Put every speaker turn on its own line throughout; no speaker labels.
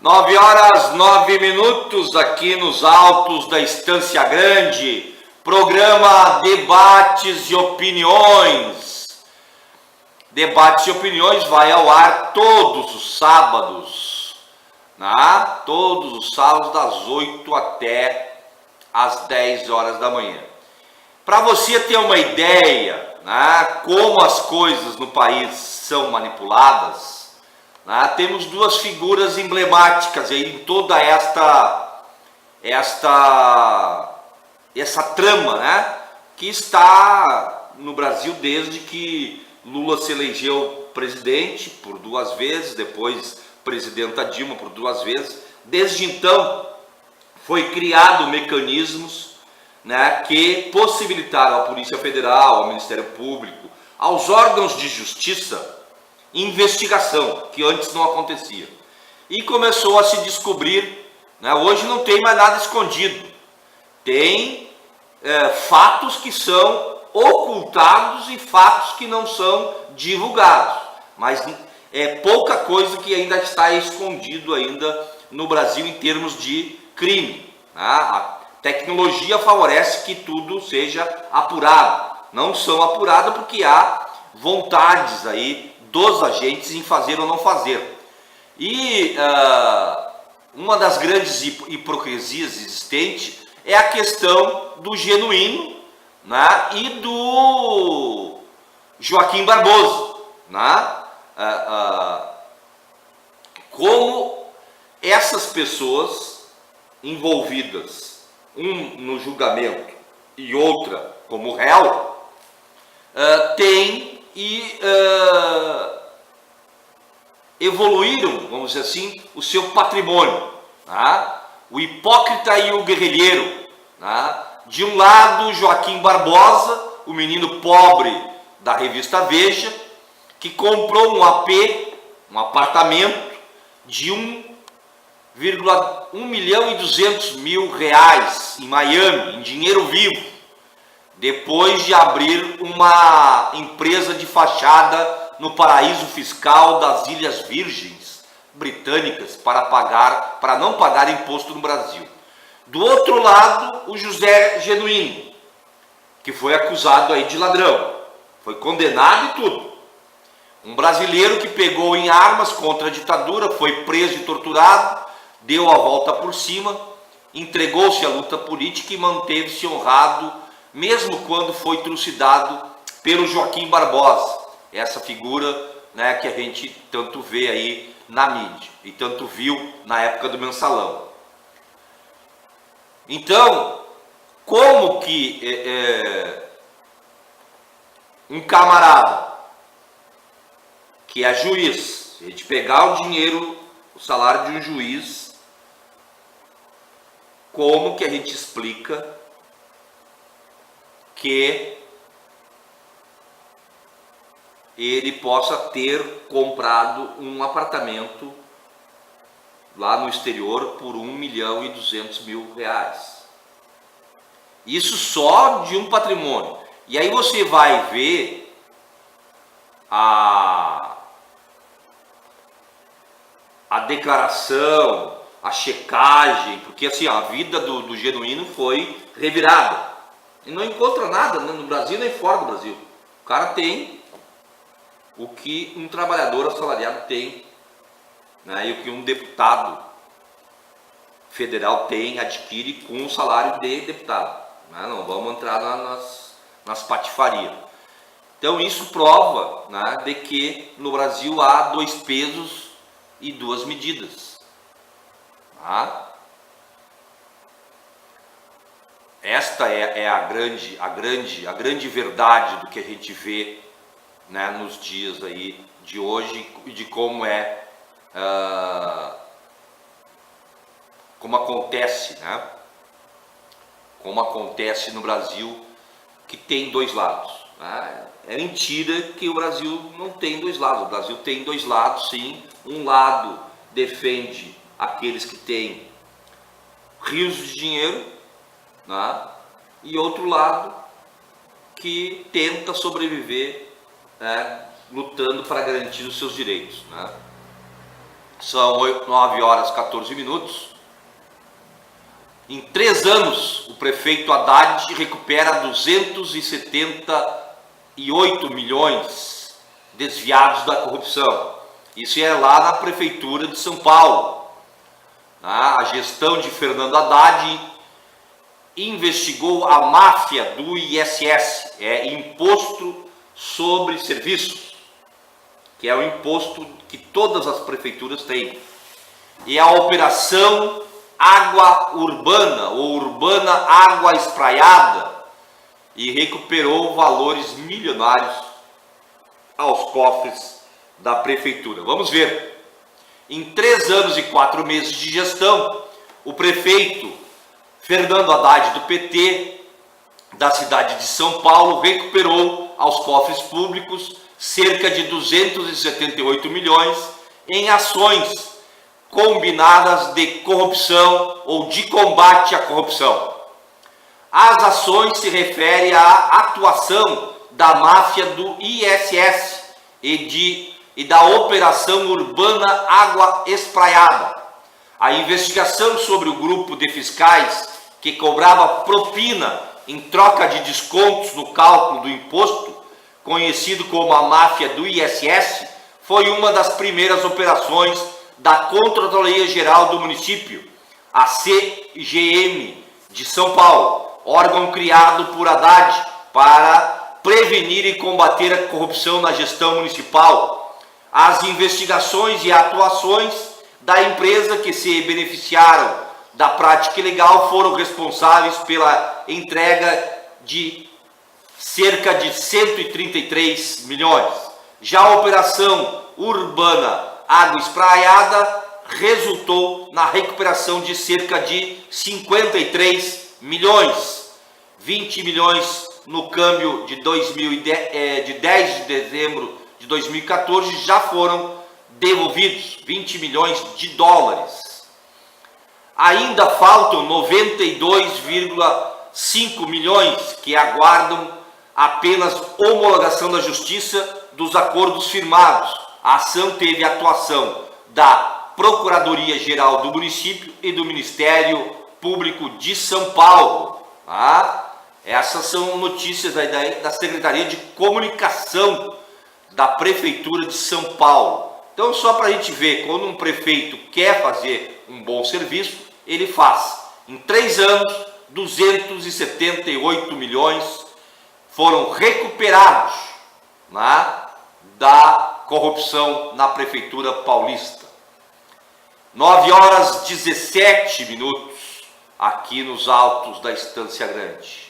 9h09 aqui nos altos da Estância Grande, programa Debates e Opiniões. Debates e Opiniões vai ao ar todos os sábados, né? Todos os sábados das 8 até as 10 horas da manhã. Para você ter uma ideia, né, como as coisas no país são manipuladas, temos duas figuras emblemáticas aí em toda essa trama, né, que está no Brasil desde que Lula se elegeu presidente por 2 vezes, depois presidenta Dilma por 2 vezes. Desde então foi criado mecanismos, né, que possibilitaram à Polícia Federal, ao Ministério Público, aos órgãos de justiça investigação, que antes não acontecia. E começou a se descobrir, né, hoje não tem mais nada escondido, tem fatos que são ocultados e fatos que não são divulgados, mas é pouca coisa que ainda está escondido ainda no Brasil em termos de crime, né? A tecnologia favorece que tudo seja apurado, não são apurados porque há vontades aí dos agentes em fazer ou não fazer. E uma das grandes hipocrisias existentes é a questão do Genuíno, né, e do Joaquim Barbosa, né? Como essas pessoas envolvidas, um no julgamento e outra como réu, têm e evoluíram, vamos dizer assim, o seu patrimônio, tá? O hipócrita e o guerrilheiro, tá? De um lado, Joaquim Barbosa, o menino pobre da revista Veja, que comprou um AP, um apartamento de 1.200.000 reais em Miami, em dinheiro vivo, depois de abrir uma empresa de fachada no paraíso fiscal das Ilhas Virgens Britânicas para não pagar imposto no Brasil. Do outro lado, o José Genuíno, que foi acusado aí de ladrão, foi condenado e tudo. Um brasileiro que pegou em armas contra a ditadura, foi preso e torturado, deu a volta por cima, entregou-se à luta política e manteve-se honrado, mesmo quando foi trucidado pelo Joaquim Barbosa, essa figura, né, que a gente tanto vê aí na mídia e tanto viu na época do Mensalão. Então, como que um camarada que é juiz, a gente pegar o dinheiro, o salário de um juiz, como que a gente explica que ele possa ter comprado um apartamento lá no exterior por 1.200.000 reais? Isso só de um patrimônio. E aí você vai ver a declaração, a checagem, porque assim, a vida do Genuíno foi revirada. E não encontra nada, né, no Brasil nem fora do Brasil. O cara tem o que um trabalhador assalariado tem, né, e o que um deputado federal tem, adquire com o salário de deputado, né? Não vamos entrar nas patifarias. Então isso prova, né, de que no Brasil há 2 pesos e 2 medidas. Tá? Esta é a grande verdade do que a gente vê, né, nos dias aí de hoje e de como como acontece, né? Como acontece no Brasil, que tem 2 lados. Né? É mentira que o Brasil não tem 2 lados. O Brasil tem 2 lados, sim. Um lado defende aqueles que têm rios de dinheiro, né? E outro lado que tenta sobreviver, né, lutando para garantir os seus direitos, né? São 9 horas 14 minutos. Em 3 anos, o prefeito Haddad recupera 278 milhões desviados da corrupção. Isso é lá na Prefeitura de São Paulo. A gestão de Fernando Haddad investigou a máfia do ISS, Imposto sobre Serviços, que é o imposto que todas as prefeituras têm. E a Operação Água Urbana, ou Urbana Água Espraiada, e recuperou valores milionários aos cofres da prefeitura. Vamos ver. Em 3 anos e 4 meses de gestão, o prefeito Fernando Haddad, do PT, da cidade de São Paulo, recuperou aos cofres públicos cerca de 278 milhões em ações combinadas de corrupção ou de combate à corrupção. As ações se referem à atuação da máfia do ISS e da Operação Urbana Água Espraiada. A investigação sobre o grupo de fiscais que cobrava propina em troca de descontos no cálculo do imposto, conhecido como a máfia do ISS, foi uma das primeiras operações da Controladoria Geral do Município, a CGM de São Paulo, órgão criado por Haddad para prevenir e combater a corrupção na gestão municipal. As investigações e atuações da empresa que se beneficiaram da prática ilegal foram responsáveis pela entrega de cerca de 133 milhões. Já a Operação Urbana Água Espraiada resultou na recuperação de cerca de 53 milhões. 20 milhões no câmbio de 10 de dezembro de 2014 já foram devolvidos, 20 milhões de dólares. Ainda faltam 92,5 milhões que aguardam apenas homologação da Justiça dos acordos firmados. A ação teve atuação da Procuradoria-Geral do Município e do Ministério Público de São Paulo. Essas são notícias aí da Secretaria de Comunicação da Prefeitura de São Paulo. Então, só para a gente ver, quando um prefeito quer fazer um bom serviço, ele faz. Em 3 anos, 278 milhões foram recuperados da corrupção na Prefeitura Paulista. 9 horas 17 minutos, aqui nos altos da Estância Grande.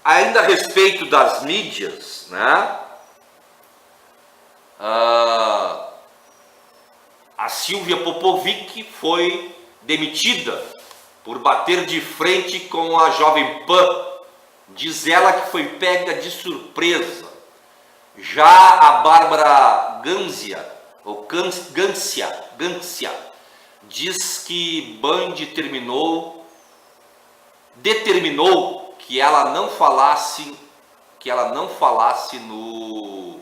Ainda a respeito das mídias, a Silvia Popovic foi demitida por bater de frente com a Jovem Pan. Diz ela que foi pega de surpresa. Já a Bárbara Gância, diz que Band determinou que ela não falasse no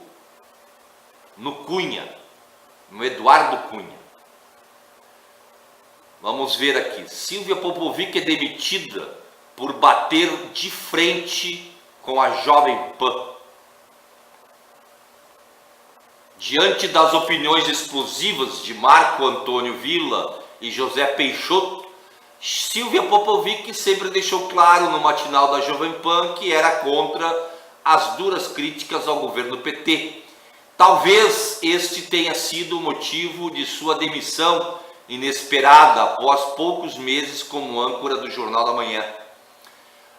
Cunha, no Eduardo Cunha. Vamos ver aqui. Silvia Popovic é demitida por bater de frente com a Jovem Pan. Diante das opiniões explosivas de Marco Antônio Villa e José Peixoto, Silvia Popovic sempre deixou claro no matinal da Jovem Pan que era contra as duras críticas ao governo PT. Talvez este tenha sido o motivo de sua demissão inesperada após poucos meses como âncora do Jornal da Manhã.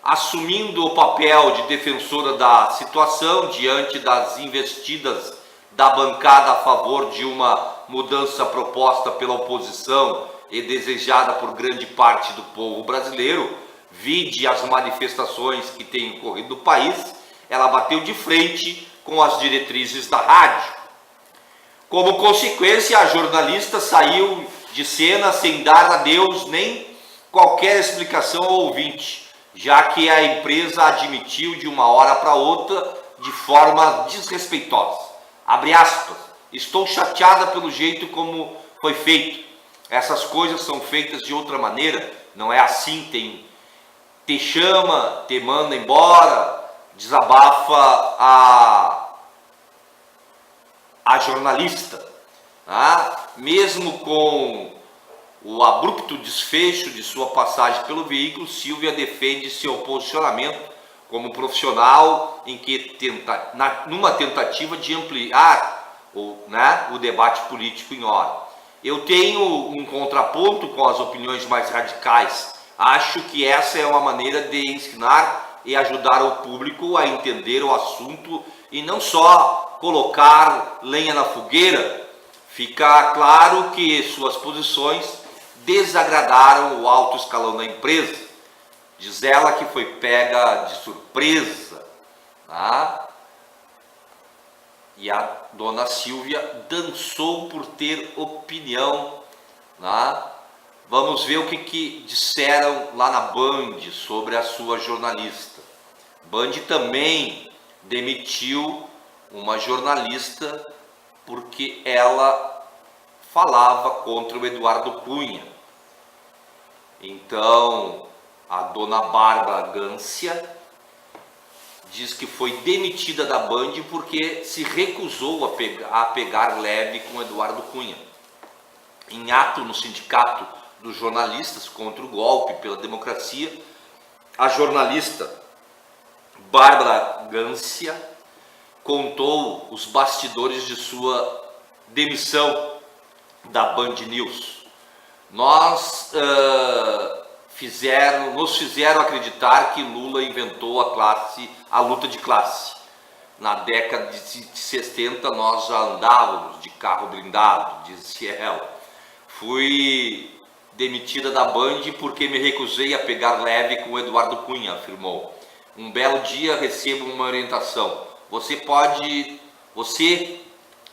Assumindo o papel de defensora da situação diante das investidas da bancada a favor de uma mudança proposta pela oposição e desejada por grande parte do povo brasileiro, vide as manifestações que têm ocorrido no país, ela bateu de frente com as diretrizes da rádio. Como consequência, a jornalista saiu de cena sem dar adeus nem qualquer explicação ao ouvinte. já que a empresa admitiu de uma hora para outra de forma desrespeitosa. Abre aspas, estou chateada pelo jeito como foi feito. Essas coisas são feitas de outra maneira, não é assim, te chama, te manda embora, desabafa a jornalista. Mesmo com o abrupto desfecho de sua passagem pelo veículo, Silvia defende seu posicionamento como profissional numa tentativa de ampliar o debate político em hora. Eu tenho um contraponto com as opiniões mais radicais. Acho que essa é uma maneira de ensinar e ajudar o público a entender o assunto e não só colocar lenha na fogueira. Fica claro que suas posições desagradaram o alto escalão da empresa. Diz ela que foi pega de surpresa. E a dona Silvia dançou por ter opinião. Vamos ver o que disseram lá na Band sobre a sua jornalista. Band também demitiu uma jornalista porque ela falava contra o Eduardo Cunha. Então, a dona Bárbara Gância diz que foi demitida da Band porque se recusou a pegar leve com Eduardo Cunha. Em ato no Sindicato dos Jornalistas contra o golpe pela democracia, a jornalista Bárbara Gância contou os bastidores de sua demissão da Band News. Nos fizeram acreditar que Lula inventou a luta de classe. Na década de 60 nós já andávamos de carro blindado, disse ela. Fui demitida da Band porque me recusei a pegar leve com Eduardo Cunha, afirmou. Um belo dia recebo uma orientação. Você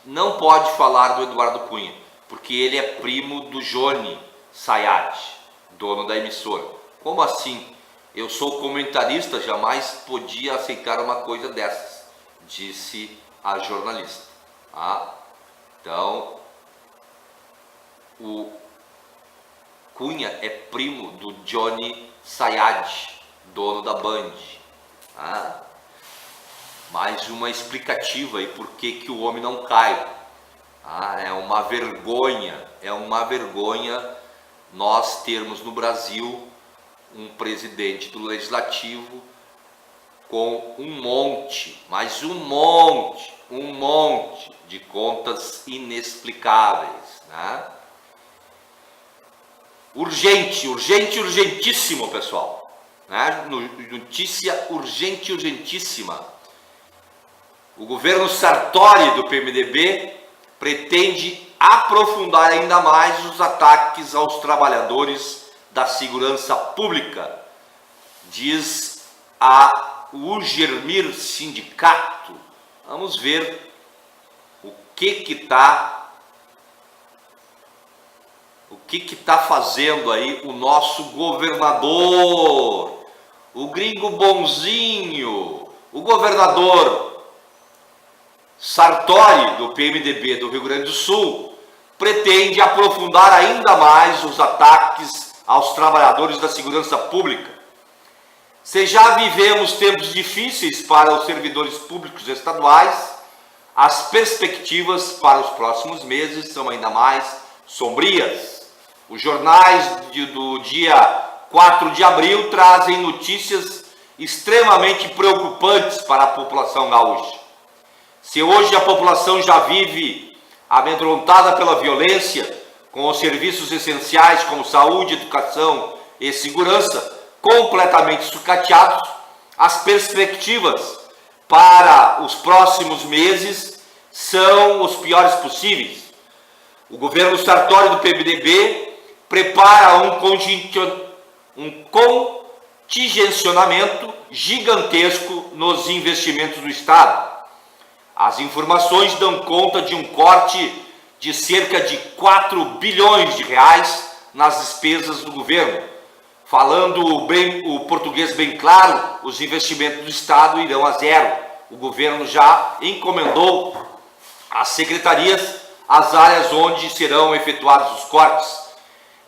não pode falar do Eduardo Cunha, porque ele é primo do Johnny Sayad, dono da emissora. Como assim? Eu sou comentarista, jamais podia aceitar uma coisa dessas, disse a jornalista. Então, o Cunha é primo do Johnny Sayad, dono da Band. Mais uma explicativa aí por que o homem não cai. É uma vergonha nós termos no Brasil um presidente do Legislativo com um monte de contas inexplicáveis. Urgentíssimo, pessoal. Notícia urgentíssima. O governo Sartori do PMDB pretende aprofundar ainda mais os ataques aos trabalhadores da segurança pública, diz o Germir Sindicato. Vamos ver o que está fazendo aí o nosso governador, o gringo bonzinho, o governador Sartori, do PMDB do Rio Grande do Sul, pretende aprofundar ainda mais os ataques aos trabalhadores da segurança pública. Se já vivemos tempos difíceis para os servidores públicos estaduais, as perspectivas para os próximos meses são ainda mais sombrias. Os jornais do dia 4 de abril trazem notícias extremamente preocupantes para a população gaúcha. Se hoje a população já vive amedrontada pela violência, com os serviços essenciais como saúde, educação e segurança completamente sucateados, as perspectivas para os próximos meses são os piores possíveis. O governo Sartori do PMDB prepara um contingenciamento gigantesco nos investimentos do Estado. As informações dão conta de um corte de cerca de 4 bilhões de reais nas despesas do governo, Falando bem o português bem claro, os investimentos do Estado irão a zero. O governo já encomendou às secretarias as áreas onde serão efetuados os cortes.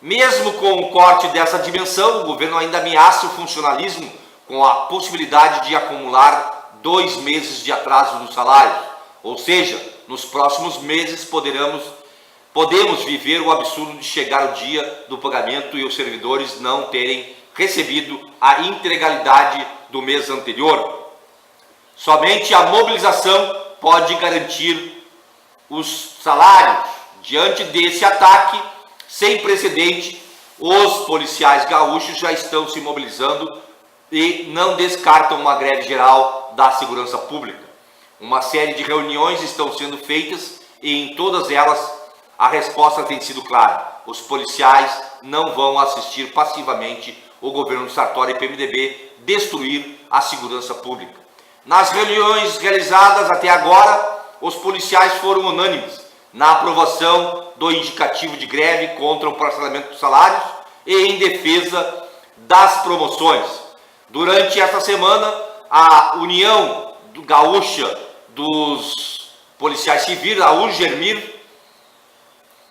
Mesmo com um corte dessa dimensão, o governo ainda ameaça o funcionalismo com a possibilidade de acumular 2 meses de atraso no salário. Ou seja, nos próximos meses podemos viver o absurdo de chegar o dia do pagamento e os servidores não terem recebido a integralidade do mês anterior. Somente a mobilização pode garantir os salários. Diante desse ataque sem precedente, os policiais gaúchos já estão se mobilizando e não descartam uma greve geral da segurança pública. Uma série de reuniões estão sendo feitas e em todas elas a resposta tem sido clara: os policiais não vão assistir passivamente o governo Sartori e PMDB destruir a segurança pública. Nas reuniões realizadas até agora, os policiais foram unânimes na aprovação do indicativo de greve contra o parcelamento dos salários e em defesa das promoções. Durante esta semana, a União Gaúcha dos Policiais Civis, a UGERMIR,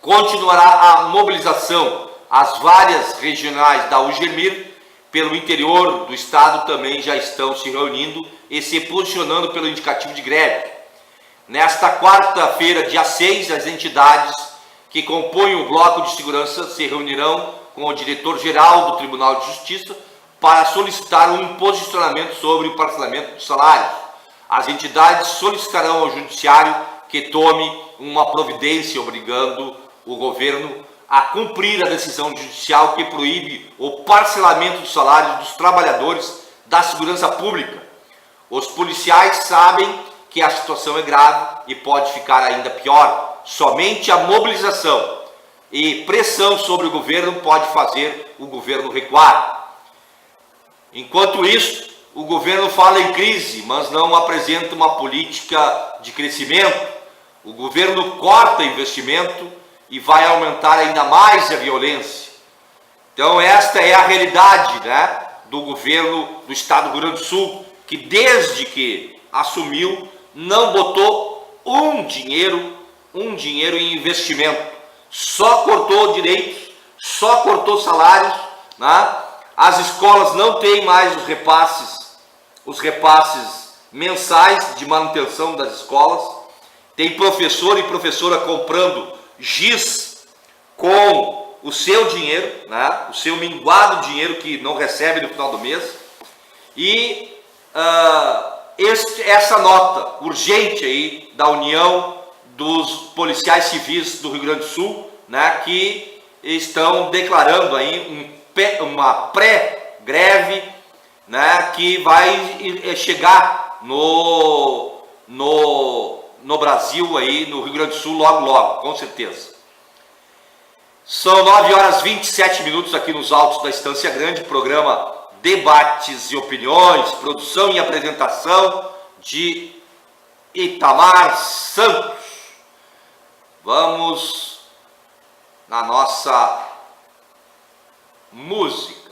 continuará a mobilização. As várias regionais da UGERMIR pelo interior do estado também já estão se reunindo e se posicionando pelo indicativo de greve. Nesta quarta-feira, dia 6, as entidades que compõem o bloco de segurança se reunirão com o diretor-geral do Tribunal de Justiça para solicitar um posicionamento sobre o parcelamento dos salários. As entidades solicitarão ao Judiciário que tome uma providência obrigando o governo a cumprir a decisão judicial que proíbe o parcelamento dos salários dos trabalhadores da segurança pública. Os policiais sabem que a situação é grave e pode ficar ainda pior. Somente a mobilização e pressão sobre o governo pode fazer o governo recuar. Enquanto isso, o governo fala em crise, mas não apresenta uma política de crescimento. O governo corta investimento e vai aumentar ainda mais a violência. Então esta é a realidade, do governo do estado do Rio Grande do Sul, que desde que assumiu não botou um dinheiro em investimento, só cortou direitos, só cortou salários, As escolas não têm mais os repasses mensais de manutenção das escolas, tem professor e professora comprando giz com o seu dinheiro, o seu minguado dinheiro que não recebe no final do mês, e essa nota urgente aí da União dos Policiais Civis do Rio Grande do Sul, que estão declarando aí uma pré-greve, que vai chegar no Brasil aí, no Rio Grande do Sul, logo, com certeza. São 9h27 aqui nos altos da Estância Grande, programa Debates e Opiniões, produção e apresentação de Itamar Santos. Vamos na nossa música.